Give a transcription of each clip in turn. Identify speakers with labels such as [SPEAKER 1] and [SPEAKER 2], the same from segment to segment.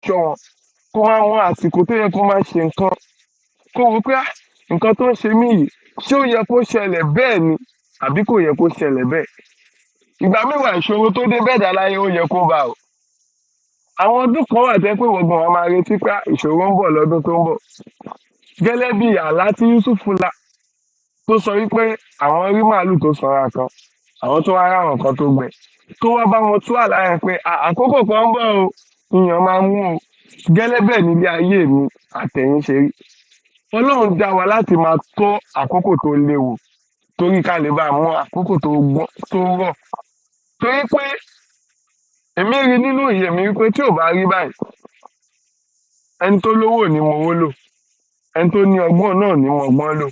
[SPEAKER 1] ṣọ́ wọn kó wá wọn àsìkò tó yẹ kó máa ṣe nǹkan kó wò pé nǹkan tó ń ṣe mí yìí ṣé ó yẹ kó ṣẹlẹ̀ bẹ́ẹ̀ ni àbí kò yẹ kó ṣẹlẹ̀ bẹ́ẹ̀. Ìgbà mẹ́wàá ìṣòro tó dé bẹ́ẹ̀ dá láyé ó yẹ kó bá o. Àwọn ọdún kan wà tẹ́ pé gbogbo wọn máa retí pé ìṣòro ń bọ̀ lọ́dún tó ń bọ̀. Gẹ́lẹ́ bí àlá tí Yusuf lá tó sọ wípé àwọn rí màálù tó sanra kan àwọn tó wá ráwọn kan tó gbẹ tó wá bá wọn tú àlá yẹn pé àkókò kan ń bọ̀ o ìyàn máa mú o. Gẹ́lẹ́ bẹ́ẹ̀ nílé ayé mi àtẹ̀yìn ṣe rí. Ọlọ́run dá wa láti máa tọ́ àkókò tó léwu torí ká lè bá mọ àkókò tó rọ̀. Torí pé èmi rí nínú ìyè mi wípé tí ò bá rí báyìí ẹni tó lówó ò ní mọ owó lò, ẹni tó ní ọgbọ́n náà ò ní mọ ọgbọ́n lò,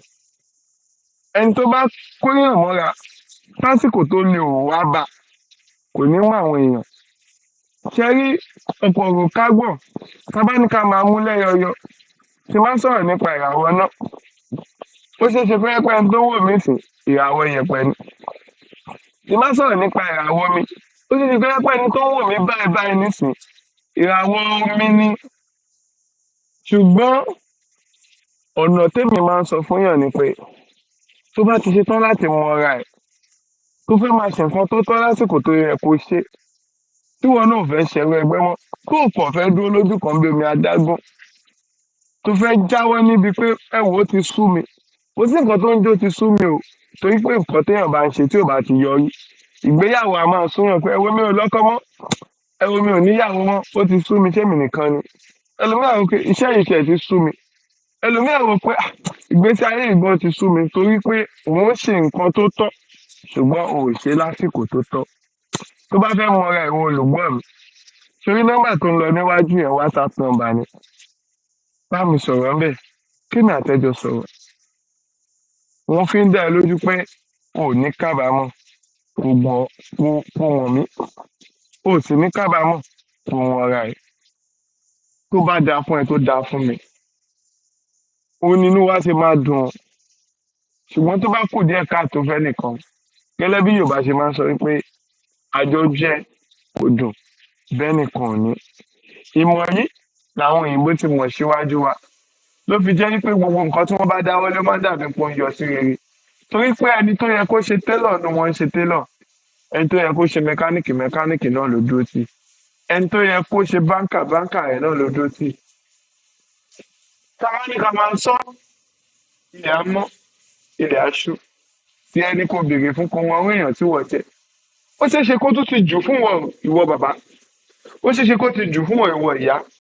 [SPEAKER 1] ẹni tó bá kóyàn mọ́ra lásìkò tó lè wá bá kò ní mọ àwọn èèyàn. Ṣé rí ọ̀pọ̀ ọ̀rọ̀ ká gbọ̀ tábá ní ká máa mú lẹ́yọyọ tí máa sọ̀rọ̀ nípa ìràwọ̀ náà ó ṣeé ṣe fẹ́ pẹ́ tó wò mí sí ìràwọ̀ yẹ̀pẹ̀ ni. Tí máa sọ̀rọ̀ nípa ìràwọ̀ mi ó ṣeé ṣe fẹ́ pẹ́ tó wò mí báyìí báyìí nísìn ìràwọ̀ omi ni. Ṣùgbọ́n ọ̀nà tèmi máa ń sọ fún yàn ni pé tó bá ti ṣe tán láti mọ ara ẹ̀ tó fẹ́ máa ṣe nǹkan tó tọ́ lásìkò tó yẹ kó ṣe tí wọn náà fẹ́ ṣẹ̀rọ ẹgbẹ́ mọ́ tó kàn fẹ́ dúró lójú kan bí omi adágún tó fẹ́ jáwọ́ níbi pé ẹ̀wò ó ti sú mi kò sí nǹkan tó ń jó ti sú mi o torí pé nǹkan téèyàn bá ń ṣe tí ò bá ti yọrí ìgbéyàwó a máa súnyàn pé ẹ̀wò mi ò lọ́kọ mọ́ ẹ̀wò mi ò níyàwó mọ́ ó ti sú mi ṣé mi nìkan ni. Ẹlòmíràn rò pé iṣẹ́ yìí tiẹ̀ ti sú mi ẹlòmíràn rò pé ìgbésí ayé ìgbọ́n ti sú mi torí pé òun ń ṣe nǹkan tó tọ́ ṣùgbọ́n ò ṣe lásìkò tó tọ́. Tó bá fẹ́ mọ ara ìwọ olùgbọ́ mi sórí nọ́mbà tó ń lọ níwájú yẹn WhatsApp nọ́mbà ni bá mi sọ̀rọ̀ ńbẹ̀ kí ni àtẹ́jọ sọ̀rọ̀ wọ́n fi ń dá ẹ lójú pé ò ní kábàámọ̀ kò wọ̀n mí ò sì ní kábàámọ̀ kò wọ̀n ara ẹ̀ tó bá dáa fún ẹ tó dáa fún mi òun nínú wa ṣe máa dùn ọ́ ṣùgbọ́n tó bá kù díẹ̀ káàtó fẹ́ nìkan gẹ́lẹ́ bí Yorùbá ṣe máa ń sọ wípé àjọ jẹ́ kò dùn bẹ́ẹ̀ nìkan ò ní. Ìmọ̀ yìí làwọn òyìnbó ti mọ̀ síwájú wa ló fi jẹ́ wípé gbogbo nǹkan tí wọ́n bá dáwọ́ lé máa dàbí pé ó ń yọ sí rere torí pé ẹni tó yẹ kó ṣe télọ̀ ni wọ́n ń ṣe télọ̀ ẹni tó yẹ kó ṣe mẹkáníìkì náà ló dúró tì ẹni tó yẹ kó ṣe báńkà rẹ̀ náà ló dúró tì. Táwa ní ká máa sọ ilẹ̀ á mọ́ ilẹ̀ á ṣú tí ẹni kò béèrè fún kan wọn èèyàn tí wọ́n jẹ́ ó ṣeé ṣe kó tún ti jù fún ìwọ bàbá ó ṣeé ṣe kó ti jù fún ìwọ ìyá